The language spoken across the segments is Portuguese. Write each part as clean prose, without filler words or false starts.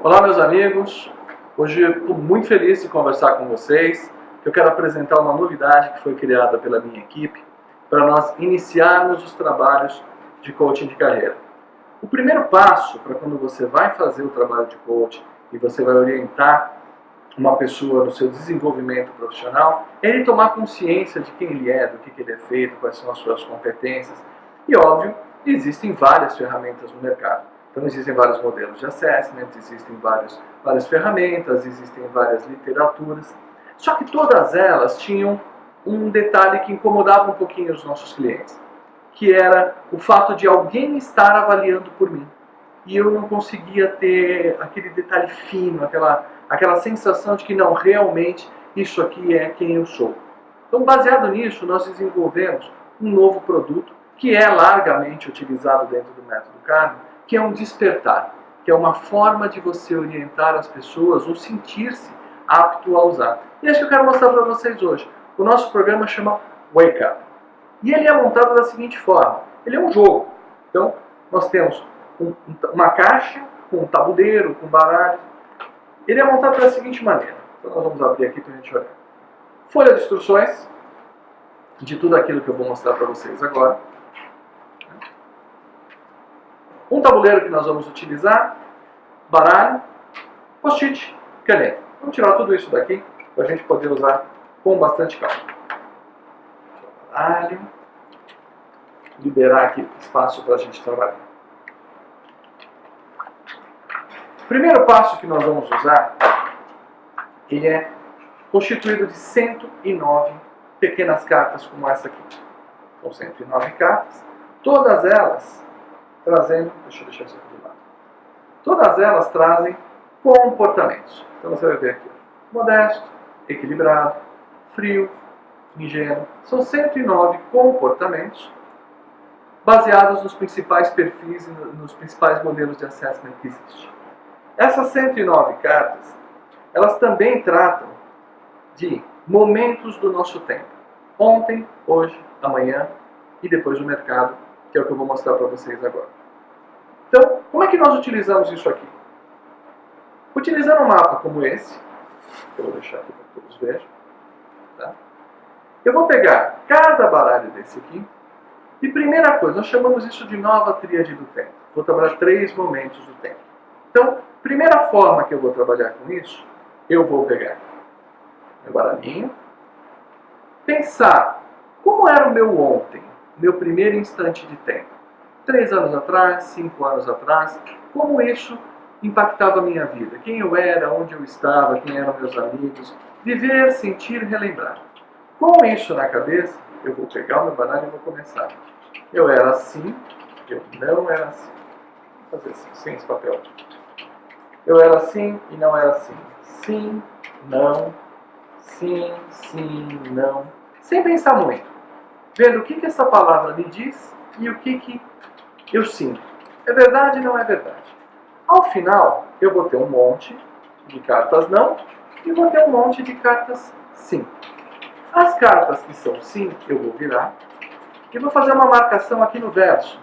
Olá, meus amigos. Hoje eu estou muito feliz de conversar com vocês. Eu quero apresentar uma novidade que foi criada pela minha equipe para nós iniciarmos os trabalhos de coaching de carreira. O primeiro passo para quando você vai fazer o trabalho de coaching e você vai orientar uma pessoa no seu desenvolvimento profissional é ele tomar consciência de quem ele é, do que ele é feito, quais são as suas competências. E óbvio, existem várias ferramentas no mercado. Então existem vários modelos de assessment, existem várias ferramentas, existem várias literaturas. Só que todas elas tinham um detalhe que incomodava um pouquinho os nossos clientes, que era o fato de alguém estar avaliando por mim. E eu não conseguia ter aquele detalhe fino, aquela sensação de que não, realmente isso aqui é quem eu sou. Então, baseado nisso, nós desenvolvemos um novo produto que é largamente utilizado dentro do método Carmen, que é um despertar, que é uma forma de você orientar as pessoas ou sentir-se apto a usar. E é isso que eu quero mostrar para vocês hoje. O nosso programa chama Wake Up. E ele é montado da seguinte forma. Ele é um jogo. Então, nós temos uma caixa com um tabuleiro, com baralho. Ele é montado da seguinte maneira. Então, nós vamos abrir aqui para a gente olhar. Folha de instruções de tudo aquilo que eu vou mostrar para vocês agora. Um tabuleiro que nós vamos utilizar, baralho, post-it, caneta. Vamos tirar tudo isso daqui para a gente poder usar com bastante calma. Baralho. Liberar aqui espaço para a gente trabalhar. O primeiro passo que nós vamos usar, ele é constituído de 109 pequenas cartas como essa aqui. São 109 cartas, todas elas trazendo, deixa eu deixar isso aqui do lado. Todas elas trazem comportamentos. Então você vai ver aqui, modesto, equilibrado, frio, ingênuo. São 109 comportamentos baseados nos principais perfis e nos principais modelos de assessment que existem. Essas 109 cartas, elas também tratam de momentos do nosso tempo. Ontem, hoje, amanhã e depois do mercado, que é o que eu vou mostrar para vocês agora. Então, como é que nós utilizamos isso aqui? Utilizando um mapa como esse, que eu vou deixar aqui para que todos vejam, tá? Eu vou pegar cada baralho desse aqui e primeira coisa, nós chamamos isso de nova tríade do tempo. Vou trabalhar 3 momentos do tempo. Então, primeira forma que eu vou trabalhar com isso, eu vou pegar meu baralhinho, pensar como era o meu ontem, meu primeiro instante de tempo. 3 anos atrás, 5 anos atrás, como isso impactava a minha vida. Quem eu era, onde eu estava, quem eram meus amigos. Viver, sentir, relembrar. Com isso na cabeça, eu vou pegar o meu baralho e vou começar. Eu era assim, eu não era assim. Vou fazer assim, sem esse papel. Eu era assim e não era assim. Sim, não, sim, sim, não. Sem pensar muito. Vendo o que essa palavra me diz e o que eu sinto. É verdade ou não é verdade? Ao final, eu vou ter um monte de cartas não e vou ter um monte de cartas sim. As cartas que são sim, eu vou virar e vou fazer uma marcação aqui no verso,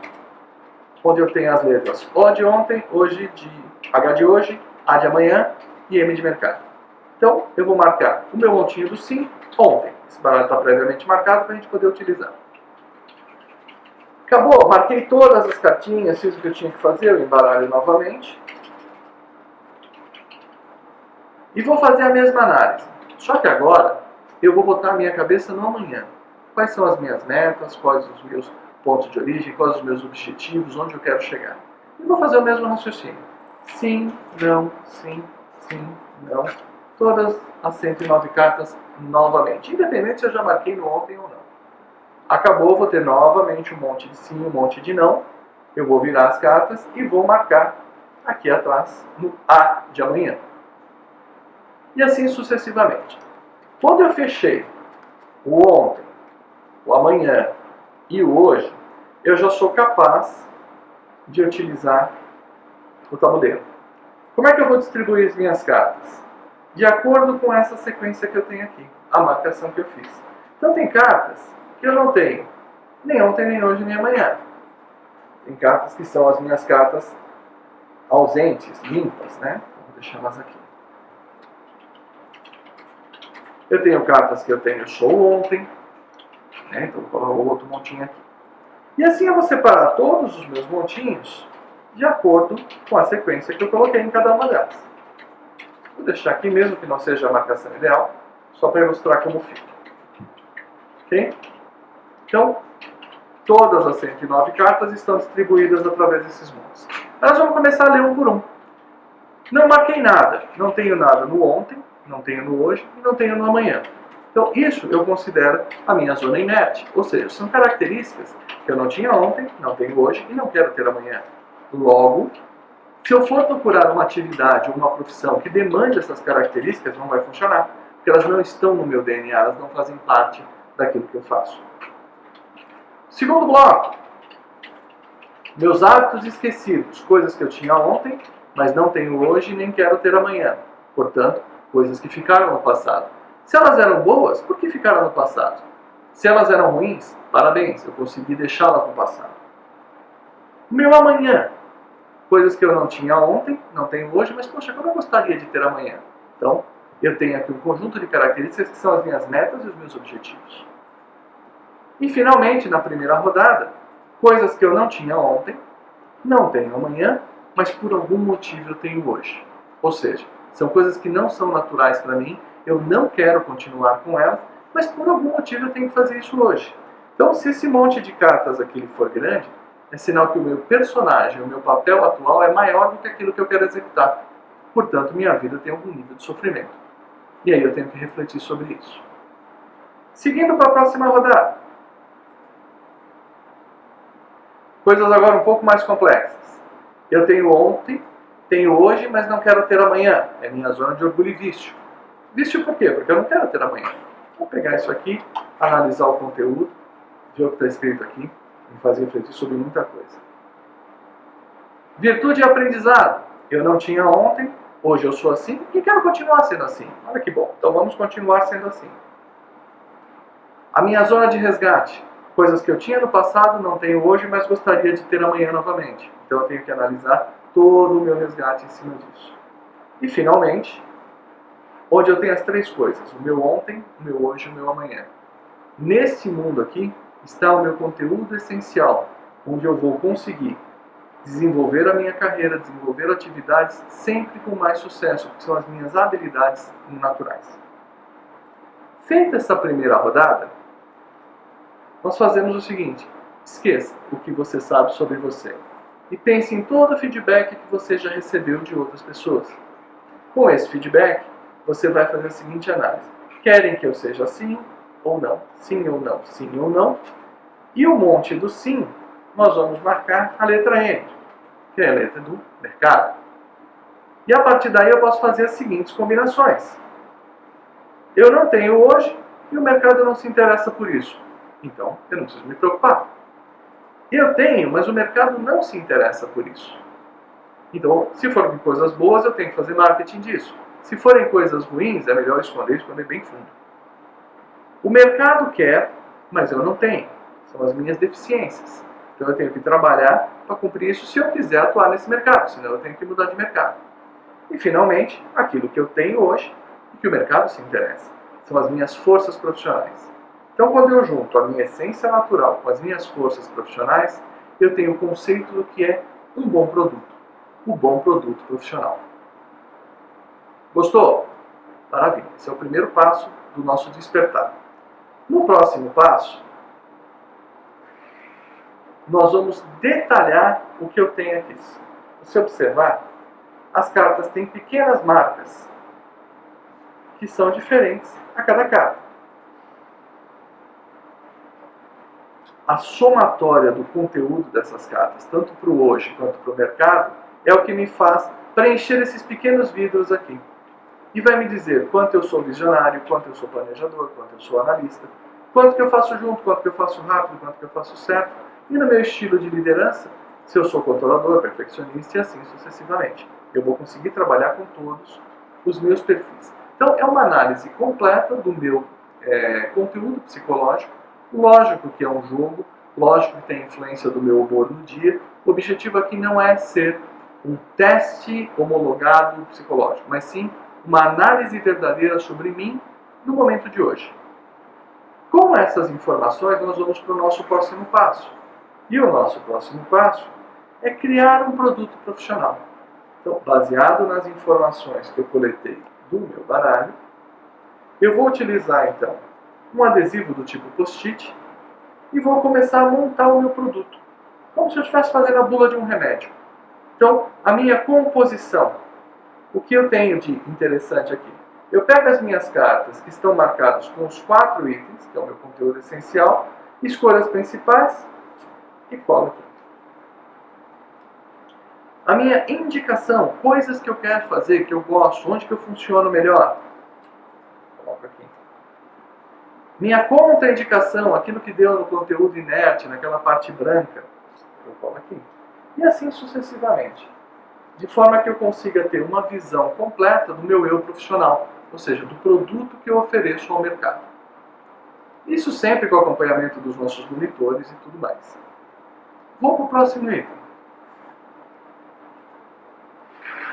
onde eu tenho as letras O de ontem, hoje de H de hoje, A de amanhã e M de mercado. Então, eu vou marcar o meu montinho do sim ontem. Esse baralho está previamente marcado para a gente poder utilizar. Acabou, marquei todas as cartinhas, fiz o que eu tinha que fazer, eu embaralho novamente. E vou fazer a mesma análise. Só que agora, eu vou botar a minha cabeça no amanhã. Quais são as minhas metas, quais os meus pontos de origem, quais os meus objetivos, onde eu quero chegar. E vou fazer o mesmo raciocínio. Sim, não, sim, não. Todas as 109 cartas novamente. Independente se eu já marquei no ontem ou não. Acabou, vou ter novamente um monte de sim, um monte de não. Eu vou virar as cartas e vou marcar aqui atrás no A de amanhã. E assim sucessivamente. Quando eu fechei o ontem, o amanhã e o hoje, eu já sou capaz de utilizar o tabuleiro. Como é que eu vou distribuir as minhas cartas? De acordo com essa sequência que eu tenho aqui, a marcação que eu fiz. Então tem cartas que eu não tenho nem ontem, nem hoje, nem amanhã. Tem cartas que são as minhas cartas ausentes, limpas, né? Vou deixar elas aqui. Eu tenho cartas que eu tenho show ontem, né? Então vou colocar o outro montinho aqui. E assim eu vou separar todos os meus montinhos de acordo com a sequência que eu coloquei em cada uma delas. Vou deixar aqui mesmo que não seja a marcação ideal, só para ilustrar como fica. Ok? Então, todas as 109 cartas estão distribuídas através desses montes. Nós vamos começar a ler um por um. Não marquei nada. Não tenho nada no ontem, não tenho no hoje e não tenho no amanhã. Então, isso eu considero a minha zona inerte. Ou seja, são características que eu não tinha ontem, não tenho hoje e não quero ter amanhã. Logo, se eu for procurar uma atividade ou uma profissão que demande essas características, não vai funcionar. Porque elas não estão no meu DNA, elas não fazem parte daquilo que eu faço. Segundo bloco. Meus hábitos esquecidos. Coisas que eu tinha ontem, mas não tenho hoje e nem quero ter amanhã. Portanto, coisas que ficaram no passado. Se elas eram boas, por que ficaram no passado? Se elas eram ruins, parabéns, eu consegui deixá-las no passado. Meu amanhã. Coisas que eu não tinha ontem, não tenho hoje, mas poxa, como eu gostaria de ter amanhã? Então, eu tenho aqui um conjunto de características que são as minhas metas e os meus objetivos. E finalmente, na primeira rodada, coisas que eu não tinha ontem, não tenho amanhã, mas por algum motivo eu tenho hoje. Ou seja, são coisas que não são naturais para mim, eu não quero continuar com elas, mas por algum motivo eu tenho que fazer isso hoje. Então, se esse monte de cartas aqui for grande, é sinal que o meu personagem, o meu papel atual é maior do que aquilo que eu quero executar. Portanto, minha vida tem algum nível de sofrimento. E aí eu tenho que refletir sobre isso. Seguindo para a próxima rodada. Coisas agora um pouco mais complexas. Eu tenho ontem, tenho hoje, mas não quero ter amanhã. É minha zona de orgulho e vício. Vício por quê? Porque eu não quero ter amanhã. Vou pegar isso aqui, analisar o conteúdo, ver o que está escrito aqui, me fazer refletir sobre muita coisa. Virtude e aprendizado. Eu não tinha ontem, hoje eu sou assim e quero continuar sendo assim. Olha que bom. Então vamos continuar sendo assim. A minha zona de resgate. Coisas que eu tinha no passado, não tenho hoje, mas gostaria de ter amanhã novamente. Então eu tenho que analisar todo o meu resgate em cima disso. E finalmente, onde eu tenho as três coisas. O meu ontem, o meu hoje e o meu amanhã. Neste mundo aqui está o meu conteúdo essencial, onde eu vou conseguir desenvolver a minha carreira, desenvolver atividades sempre com mais sucesso, que são as minhas habilidades naturais. Feita essa primeira rodada, nós fazemos o seguinte: esqueça o que você sabe sobre você e pense em todo o feedback que você já recebeu de outras pessoas. Com esse feedback, você vai fazer a seguinte análise: querem que eu seja assim ou não? Sim ou não? Sim ou não? E o monte do sim, nós vamos marcar a letra M, que é a letra do mercado. E a partir daí eu posso fazer as seguintes combinações. Eu não tenho hoje e o mercado não se interessa por isso. Então, eu não preciso me preocupar. Eu tenho, mas o mercado não se interessa por isso. Então, se forem coisas boas, eu tenho que fazer marketing disso. Se forem coisas ruins, é melhor esconder bem fundo. O mercado quer, mas eu não tenho. São as minhas deficiências. Então eu tenho que trabalhar para cumprir isso se eu quiser atuar nesse mercado, senão eu tenho que mudar de mercado. E finalmente, aquilo que eu tenho hoje e que o mercado se interessa. São as minhas forças profissionais. Então quando eu junto a minha essência natural com as minhas forças profissionais, eu tenho o conceito do que é um bom produto. Um bom produto profissional. Gostou? Maravilha. Esse é o primeiro passo do nosso despertar. No próximo passo, nós vamos detalhar o que eu tenho aqui. Se você observar, as cartas têm pequenas marcas que são diferentes a cada carta. A somatória do conteúdo dessas cartas, tanto para o hoje quanto para o mercado, é o que me faz preencher esses pequenos vidros aqui. E vai me dizer quanto eu sou visionário, quanto eu sou planejador, quanto eu sou analista, quanto que eu faço junto, quanto que eu faço rápido, quanto que eu faço certo. E no meu estilo de liderança, se eu sou controlador, perfeccionista e assim sucessivamente. Eu vou conseguir trabalhar com todos os meus perfis. Então é uma análise completa do meu conteúdo psicológico. Lógico que é um jogo, lógico que tem influência do meu humor no dia. O objetivo aqui não é ser um teste homologado psicológico, mas sim uma análise verdadeira sobre mim no momento de hoje. Com essas informações, nós vamos para o nosso próximo passo. E o nosso próximo passo é criar um produto profissional. Então, baseado nas informações que eu coletei do meu baralho, eu vou utilizar, então, um adesivo do tipo post-it e vou começar a montar o meu produto, como se eu estivesse fazendo a bula de um remédio. Então, a minha composição, o que eu tenho de interessante aqui? Eu pego as minhas cartas que estão marcadas com os 4 itens, que é o meu conteúdo essencial, escolho as principais e colo aqui. A minha indicação, coisas que eu quero fazer, que eu gosto, onde que eu funciono melhor, coloco aqui. Minha contraindicação, aquilo que deu no conteúdo inerte, naquela parte branca, eu colo aqui. E assim sucessivamente. De forma que eu consiga ter uma visão completa do meu eu profissional, ou seja, do produto que eu ofereço ao mercado. Isso sempre com o acompanhamento dos nossos monitores e tudo mais. Vou para o próximo item.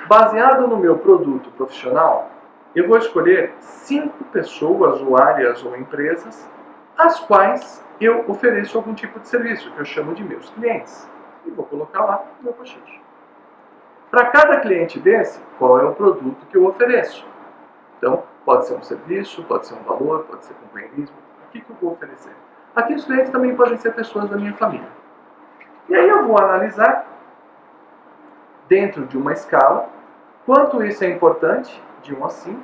Baseado no meu produto profissional, eu vou escolher 5 pessoas, ou áreas, ou empresas, às quais eu ofereço algum tipo de serviço, que eu chamo de meus clientes. E vou colocar lá no meu post-it. Para cada cliente desse, qual é o produto que eu ofereço? Então, pode ser um serviço, pode ser um valor, pode ser companheirismo. O que eu vou oferecer? Aqui os clientes também podem ser pessoas da minha família. E aí eu vou analisar, dentro de uma escala, quanto isso é importante, de 1 a 5,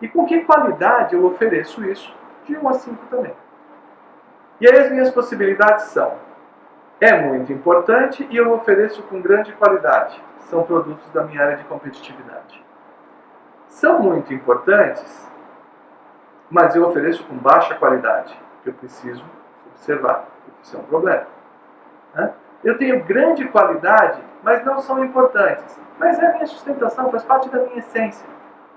e com que qualidade eu ofereço isso, de 1 a 5 também. E aí as minhas possibilidades são: é muito importante e eu ofereço com grande qualidade. São produtos da minha área de competitividade. São muito importantes, mas eu ofereço com baixa qualidade. Eu preciso observar, porque isso é um problema. Eu tenho grande qualidade, mas não são importantes. Mas é a minha sustentação, faz parte da minha essência.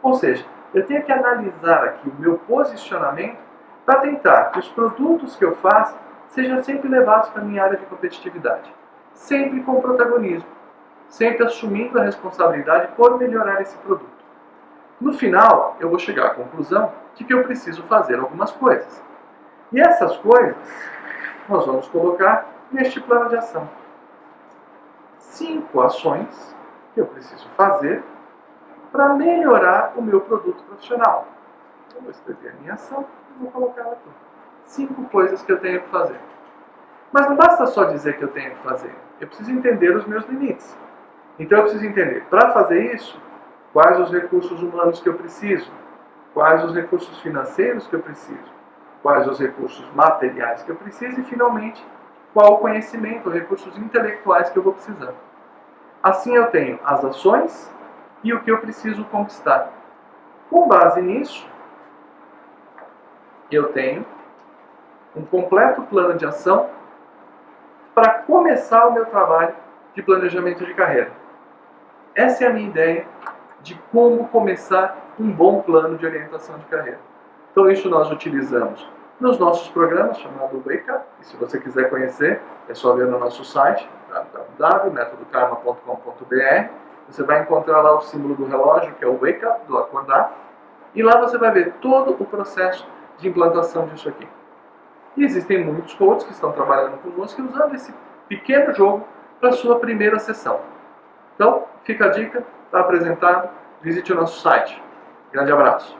Ou seja, eu tenho que analisar aqui o meu posicionamento para tentar que os produtos que eu faço sejam sempre levados para a minha área de competitividade. Sempre com protagonismo. Sempre assumindo a responsabilidade por melhorar esse produto. No final, eu vou chegar à conclusão de que eu preciso fazer algumas coisas. E essas coisas, nós vamos colocar neste plano de ação. 5 ações que eu preciso fazer para melhorar o meu produto profissional. Eu vou escrever a minha ação e vou colocar ela aqui. 5 coisas que eu tenho que fazer. Mas não basta só dizer que eu tenho que fazer. Eu preciso entender os meus limites. Então eu preciso entender, para fazer isso, quais os recursos humanos que eu preciso, quais os recursos financeiros que eu preciso, quais os recursos materiais que eu preciso e, finalmente, qual o conhecimento, recursos intelectuais que eu vou precisar. Assim eu tenho as ações e o que eu preciso conquistar. Com base nisso, eu tenho um completo plano de ação para começar o meu trabalho de planejamento de carreira. Essa é a minha ideia de como começar um bom plano de orientação de carreira. Então isso nós utilizamos nos nossos programas, chamado Wake Up. E se você quiser conhecer, é só ver no nosso site, www.metodokarma.com.br. Você vai encontrar lá o símbolo do relógio, que é o Wake Up, do acordar. E lá você vai ver todo o processo de implantação disso aqui. E existem muitos coaches que estão trabalhando conosco usando esse pequeno jogo para a sua primeira sessão. Então, fica a dica, está apresentado, visite o nosso site. Grande abraço.